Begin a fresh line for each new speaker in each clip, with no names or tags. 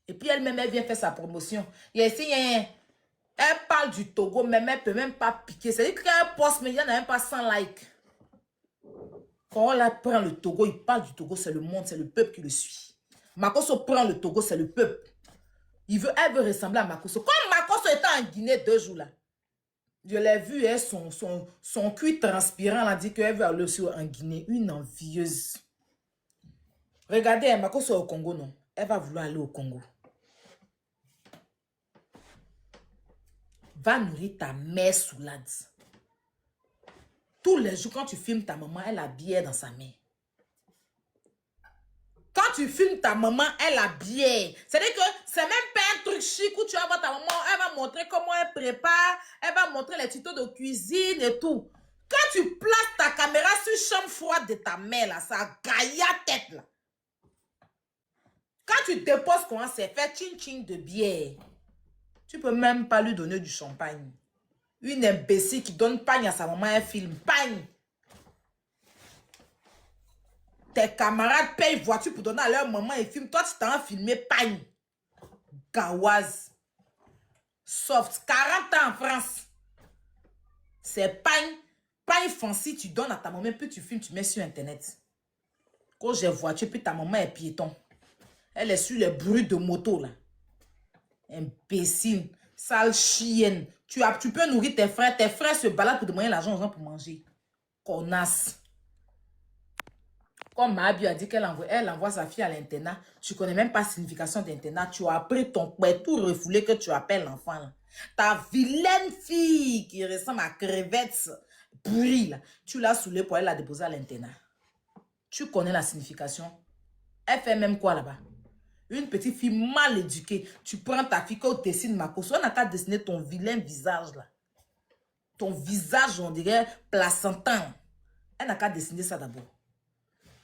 Et puis elle-même, elle vient faire sa promotion. Il y a ici, elle parle du Togo, mais elle ne peut même pas piquer. C'est-à-dire qu'elle poste, mais il n'y en a même pas 100 likes. Quand on prend le Togo, il parle du Togo, c'est le monde, c'est le peuple qui le suit. Makosso prend le Togo, c'est le peuple. Elle veut ressembler à Makosso. Comme Makosso était en Guinée 2 jours là, je l'ai vu, hein, son cuir transpirant, elle a dit qu'elle veut aller aussi en Guinée. Une envieuse. Regardez, hein, Makosso est au Congo, non? Elle va vouloir aller au Congo. Va nourrir ta mère soulade. Tous les jours, quand tu filmes ta maman, elle a bière dans sa main. Quand tu filmes ta maman, elle a bière. C'est-à-dire que c'est même pas un truc chic où tu vas voir ta maman, elle va montrer comment elle prépare, elle va montrer les tutos de cuisine et tout. Quand tu places ta caméra sur chambre froide de ta mère, là, ça gaille tête, là. Quand tu déposes comment c'est fait, chin-chin de bière, tu peux même pas lui donner du champagne. Une imbécile qui donne pagne à sa maman, elle filme. Pagne. Tes camarades payent voiture pour donner à leur maman et filment. Toi, tu t'en filmé, pagne. Gawaz. Soft. 40 ans en France. C'est pagne. Pagne fancy, tu donnes à ta maman, puis tu filmes, tu mets sur Internet. Quand j'ai voiture, puis ta maman est piéton. Elle est sur les bruits de moto, là. Imbécile. Sale chienne. Tu peux nourrir tes frères. Tes frères se baladent pour demander l'argent aux gens pour manger. Connasse. Comme Mahabi a dit qu'elle envoie sa fille à l'internat, tu ne connais même pas la signification d'internat. Tu as pris ton père tout refoulé que tu appelles l'enfant. Ta vilaine fille qui ressemble à crevette pourrie, là, tu l'as saoulée pour aller la déposer à l'internat. Tu connais la signification. Elle fait même quoi là-bas? Une petite fille mal éduquée. Tu prends ta fille qu'on dessine Makosso. On n'a qu'à dessiner ton vilain visage là. Ton visage, on dirait placentin. Elle n'a qu'à dessiner ça d'abord.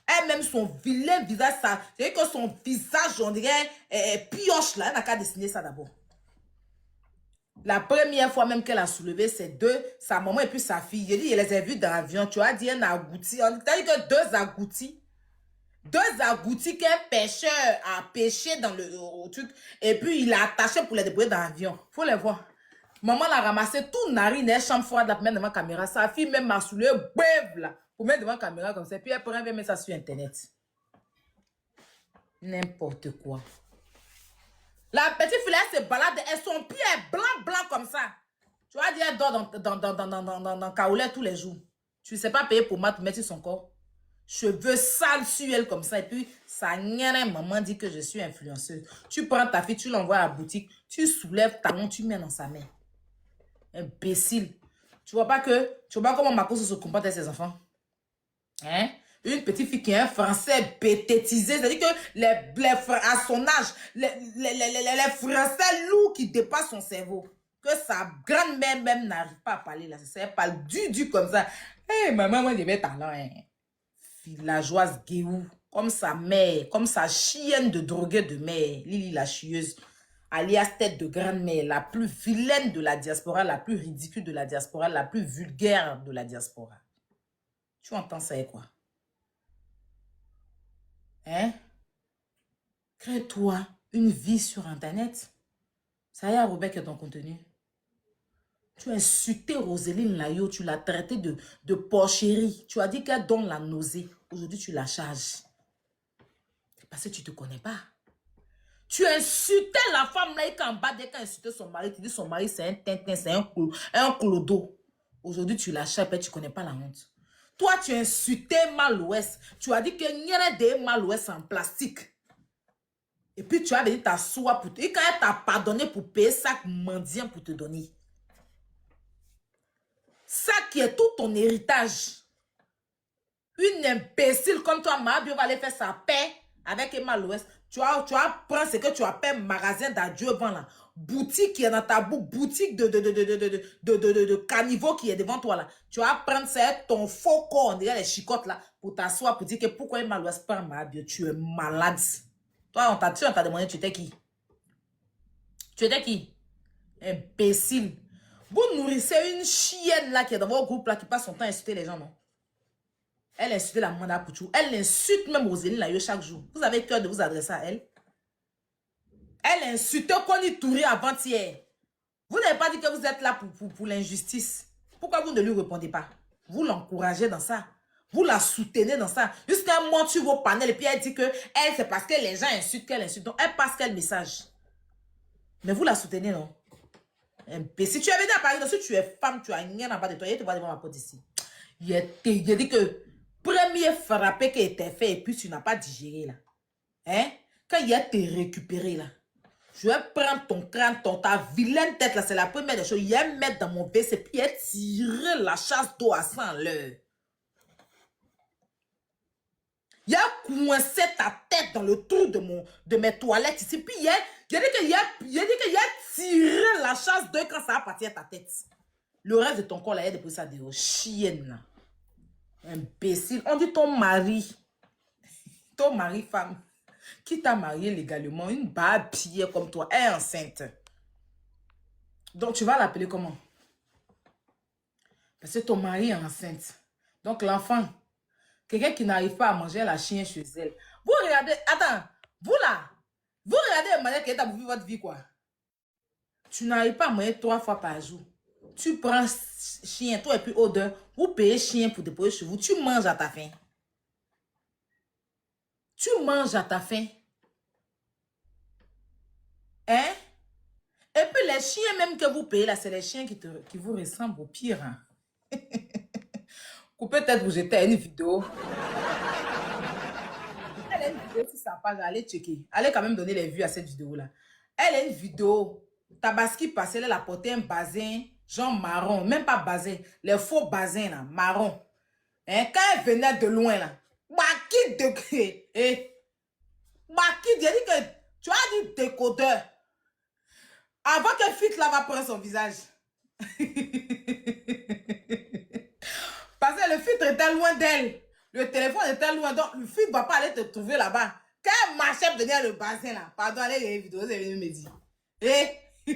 Elle-même, son vilain visage, ça, c'est que son visage, on dirait, pioche là. Elle n'a qu'à dessiner ça d'abord. La première fois même qu'elle a soulevé, c'est sa maman et puis sa fille. J'ai dit, je les ai vus dans l'avion. Tu as dit un agouti. On t'a dit que deux agoutis. Deux agoutis qu'un pêcheur a pêché dans le truc. Et puis, il a attaché pour les déposer dans l'avion. Faut les voir. Maman l'a ramassé tout narine, elle chambre froide, la mettre devant la caméra. Sa fille même m'a soulevé, bève là, pour mettre devant la caméra comme ça. Puis elle pourrait mettre ça sur Internet. N'importe quoi. La petite fille, elle se balade, son pied est blanc comme ça. Tu vas dire, elle dort dans Kaoulé tous les jours. Tu ne sais pas payer pour mettre sur son corps. Cheveux sales sur elle comme ça. Et puis, sa maman dit que je suis influenceuse. Tu prends ta fille, tu l'envoies à la boutique, tu soulèves ta main, tu mets dans sa main. Imbécile. Tu vois pas comment Makosso se comporte avec ses enfants? Hein? Une petite fille qui est un français bététisé. C'est-à-dire que à son âge, les français lourds qui dépassent son cerveau. Que sa grand-mère même n'arrive pas à parler là. Elle parle du comme ça. Hé, maman, moi, j'ai mes talents. Hein. Villageoise guéou. Comme sa mère, comme sa chienne de droguée de mère. Lily la chieuse. Alias tête de grand-mère, la plus vilaine de la diaspora, la plus ridicule de la diaspora, la plus vulgaire de la diaspora. Tu entends ça et quoi? Hein? Crée-toi une vie sur Internet. Ça y est, Robert, que ton contenu. Tu as insulté Roseline Layo, tu l'as traitée de porcherie. Tu as dit qu'elle donne la nausée. Aujourd'hui, tu la charges. C'est parce que tu ne te connais pas. Tu insultais la femme là, en bas, dès qu'elle insultait son mari, tu dis son mari c'est un tintin, c'est un clodo. Aujourd'hui, tu la charges et tu ne connais pas la honte. Toi, tu insultais Mal-Ouest. Tu as dit qu'il y a des Mal-Ouest en plastique. Et puis, tu as dit ta soie pour te... Et quand elle t'a pardonné pour payer ça mendiant pour te donner. Ça qui est tout ton héritage. Une imbécile comme toi, Mahabi, va aller faire sa paix avec Emma l'Ouest. Tu vas prendre ce que tu appelles magasin d'adieu devant là. Boutique qui est dans ta bouche, boutique de caniveau qui est devant toi là. Tu vas prendre ça, ton faux corps, on dirait les chicottes là, pour t'asseoir, pour dire que pourquoi Emma l'Ouest prend Mahabi, tu es malade. Toi, on t'a demandé, tu étais qui? Tu étais qui? Imbécile. Vous nourrissez une chienne là qui est dans votre groupe là, qui passe son temps à insulter les gens, non? Elle insulte la Manda Pouchou. Elle insulte même Roseline Layo chaque jour. Vous avez cœur de vous adresser à elle? Elle insulte Koni Touré avant-hier. Vous n'avez pas dit que vous êtes là pour l'injustice. Pourquoi vous ne lui répondez pas? Vous l'encouragez dans ça. Vous la soutenez dans ça. Jusqu'à un moment sur vos panels et puis elle dit que elle, c'est parce que les gens insultent qu'elle insulte. Donc, elle passe quel message? Mais vous la soutenez, non? Si tu es venu à Paris, si tu es femme, tu as rien en bas de toi, il te voit devant ma porte ici. Il a dit que premier frappé qui était fait et puis tu n'as pas digéré là. Hein? Quand il a été récupéré là, je vais prendre ton crâne, ta vilaine tête là, c'est la première des choses. Il a mettre dans mon WC puis il a tiré la chasse d'eau à 100 l'heure. Il a coincé ta tête dans le trou de mes toilettes ici. Puis il a dit qu'il a tiré la chasse d'œil quand ça a parti à ta tête. Le reste de ton corps, là, il a déposé ça dehors. Chienne. Imbécile. On dit ton mari, femme, qui t'a marié légalement, une babille comme toi, est enceinte. Donc, tu vas l'appeler comment? Parce que ton mari est enceinte. Donc, l'enfant, quelqu'un qui n'arrive pas à manger la chienne chez elle. Vous regardez, attends, vous là, vous regardez la manière qu'elle a vécu votre vie, quoi. Tu n'arrives pas à manger 3 fois par jour. Tu prends chien, toi et puis odeur, vous payez chien pour déposer chez vous. Tu manges à ta faim. Tu manges à ta faim. Hein? Et puis les chiens même que vous payez là, c'est les chiens qui vous ressemblent au pire. Hein? Ou peut-être vous jetez une vidéo. Elle a une vidéo sur sa page, allez checker. Allez quand même donner les vues à cette vidéo-là. Elle a une vidéo. Tabaski passait, elle a porté un bazin, genre marron. Même pas bazin. Les faux bazins là, marron. Hein? Quand elle venait de loin là. Bakit de... Bakit, il a dit que... Tu as dit décodeur. Avant que Fit là va prendre son visage. Parce que le filtre était loin d'elle. Le téléphone était loin. Donc, le filtre ne va pas aller te trouver là-bas. Quand elle marchait derrière le bassin là. Pardon, allez les vidéos, vous allez me dire. Eh? Il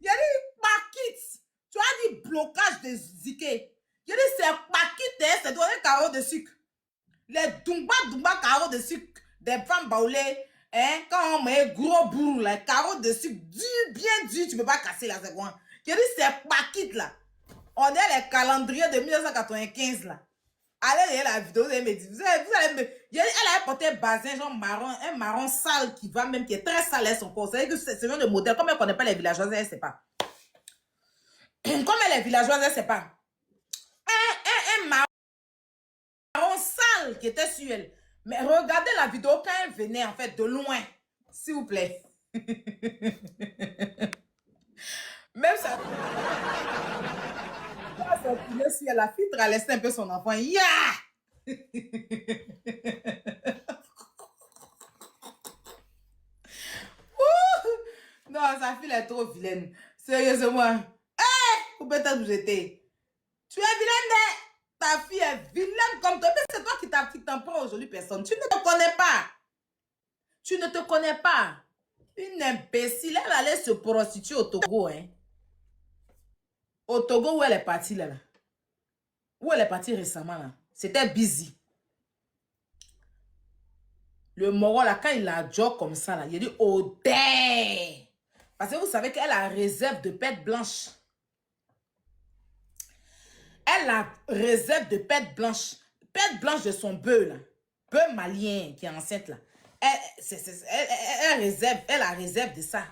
y a des paquets. Tu as dit blocage de ziké. Il y a des paquets, c'est des carreaux de sucre. Les dumba carreaux de sucre des femmes baoulées. Hein, quand on met gros bourre, les carreaux de sucre dur, bien dur, tu ne peux pas casser la seconde. Il y a des paquets là. On est les calendriers de 1995 là. Allez regarder la vidéo, vous allez me dire. Vous allez me... Elle a porté un bazin genre marron, un marron sale qui va même, qui est très sale son corps. C'est que c'est genre de modèle. Comme elle ne connaît pas les villageoises, elle ne sait pas. Comme elle est villageoise, elle ne sait pas. Un marron sale qui était sur elle. Mais regardez la vidéo quand elle venait en fait de loin. S'il vous plaît. Même ça. La filtre a laissé un peu son enfant. Ya! Non, sa fille est trop vilaine. Sérieusement. Ou peut-être vous étiez. Tu es vilaine, ta fille est vilaine comme toi. Mais c'est toi qui t'en prends aujourd'hui, personne. Tu ne te connais pas. Tu ne te connais pas. Une imbécile, elle allait se prostituer au Togo, hein. Au Togo, où elle est partie, là. Où elle est partie récemment, là. C'était busy. Le Moro, là, quand il a jog comme ça, là, il a dit, oh, damn! Parce que vous savez qu'elle a réserve de pète blanche. Elle a réserve de pète blanche. Pète blanche de son bœuf, là. Bœuf malien qui est enceinte, là. Elle a réserve de ça.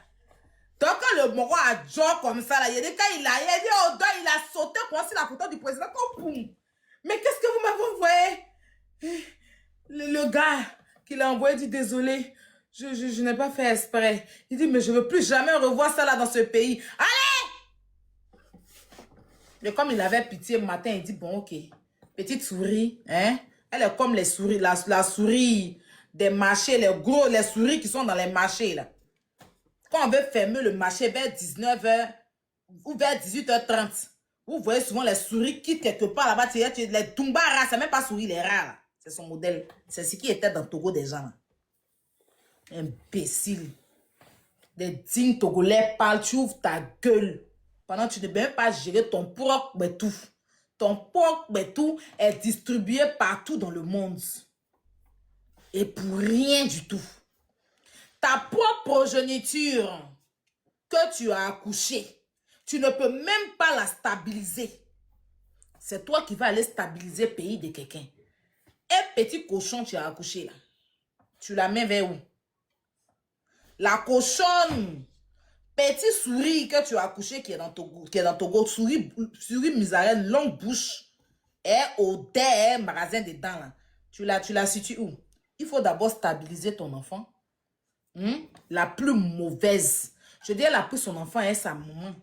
Donc, quand le Moro a jog comme ça, là, il a dit, quand il a dit, oh, il a sauté pour la photo du président. Comme boum. Mais qu'est-ce que vous m'avez envoyé? Le gars qui l'a envoyé dit, désolé, je n'ai pas fait exprès. Il dit, mais je ne veux plus jamais revoir ça là dans ce pays. Allez! Et comme il avait pitié le matin, il dit, bon, ok, petite souris, hein? Elle est comme les souris, la souris des marchés, les souris qui sont dans les marchés, là. Quand on veut fermer le marché vers 19h ou vers 18h30, vous voyez souvent les souris qui, quelque part là-bas, les Tumbara, c'est même pas souris, les rats, là. C'est son modèle. C'est ce qui était dans Togo des gens, là. Imbécile. Des dignes Togolais parlent, tu ouvres ta gueule. Pendant que tu ne peux même pas gérer ton propre tout. Ton propre tout est distribué partout dans le monde. Et pour rien du tout. Ta propre progéniture que tu as accouchée, tu ne peux même pas la stabiliser. C'est toi qui vas aller stabiliser le pays de quelqu'un. Un petit cochon tu as accouché là. Tu la mets vers où? La cochonne, petit souris que tu as accouché qui est dans ton go, souris misarène, longue bouche, est au magasin dedans là. Tu la situes où? Il faut d'abord stabiliser ton enfant. La plus mauvaise. Je dis, elle a pris son enfant et sa maman.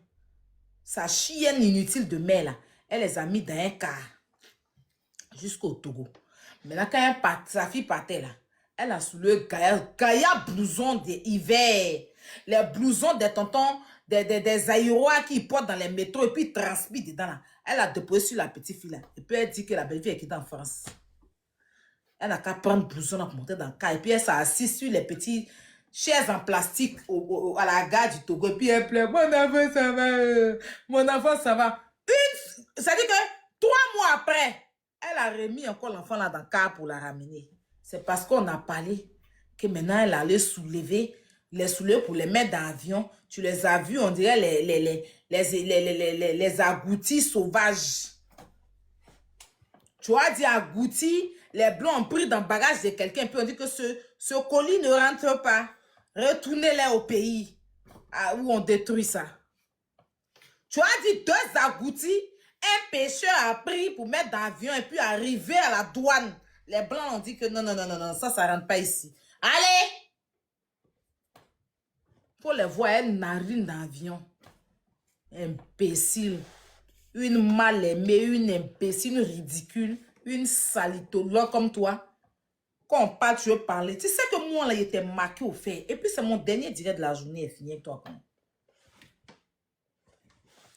Sa chienne inutile de mère là. Elle les a mis dans un car. Jusqu'au Togo. Maintenant, quand sa fille partait là, elle a sous le gaillard blouson d'hiver. Les blousons des tontons, des aérois qui portent dans les métros et puis ils transpirent dedans là. Elle a déposé sur la petite fille là. Et puis elle dit que la belle fille est quittée en France. Elle n'a qu'à prendre le blouson pour monter dans le car. Et puis elle s'est assise sur les petites chaises en plastique à la gare du Togo. Et puis elle pleure. Mon enfant, ça va. Mon enfant, ça va. Ça dit que 3 mois après, elle a remis encore l'enfant là dans le car pour la ramener. C'est parce qu'on a parlé que maintenant elle allait soulever pour les mettre dans l'avion. Tu les as vus, on dirait les agoutis sauvages. Tu as dit agoutis, les blancs ont pris dans le bagage de quelqu'un, puis on dit que ce colis ne rentre pas. Retournez-les au pays où on détruit ça. Tu as dit 2 agoutis, un pêcheur a pris pour mettre dans l'avion et puis arriver à la douane. Les blancs ont dit que non, ça ne rentre pas ici. Allez! Pour les voir, elle narine dans l'avion. Imbécile. Une mal aimée, une imbécile, une ridicule, une salitologue comme toi. Quand on parle, tu veux parler. Tu sais que moi, là, il était marqué au fait. Et puis, c'est mon dernier direct de la journée est fini avec toi.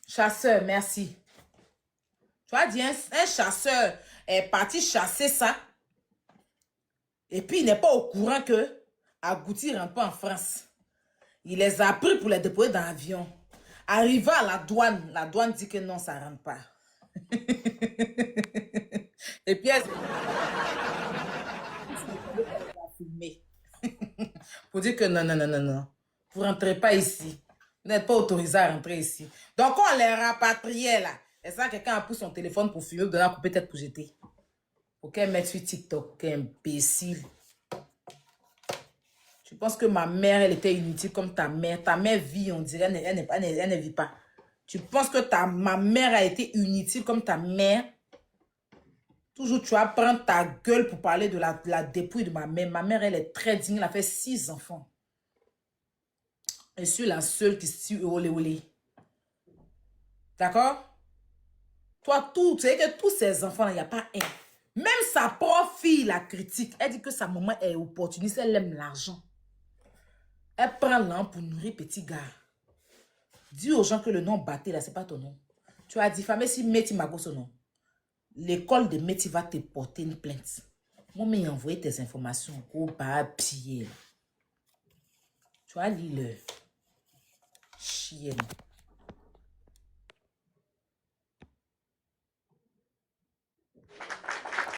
Chasseur, merci. Tu as dit, un chasseur est parti chasser ça. Et puis, il n'est pas au courant que Agouti ne rentre pas en France. Il les a pris pour les déposer dans l'avion. Arrivé à la douane dit que non, ça ne rentre pas. Et puis, elle a filmé. Pour dire que non. Vous ne rentrez pas ici. Vous n'êtes pas autorisé à rentrer ici. Donc, on les rapatriait là. Et ça, quelqu'un a pris son téléphone pour filmer, donner peut-être pour jeter. Pour qu'elle mette sur TikTok. Quel imbécile. Je pense que ma mère, elle était inutile comme ta mère. Ta mère vit, on dirait, elle ne vit pas. Tu penses que ma mère a été inutile comme ta mère? Toujours, tu vas prendre ta gueule pour parler de la dépouille de ma mère. Ma mère, elle est très digne. Elle a fait 6 enfants. Je suis la seule qui suit olé olé. D'accord? Toi, tu sais que tous ces enfants-là, il n'y a pas un. Même sa propre fille la critique. Elle dit que sa maman est opportuniste. Elle aime l'argent. Elle prend l'an pour nourrir petit gars. Dis aux gens que le nom Baté, là, c'est pas ton nom. Tu as diffamé si Meti Mago son nom. L'école de Meti va te porter une plainte. Moi, mais envoyé tes informations au papier. Tu as lu le chienne.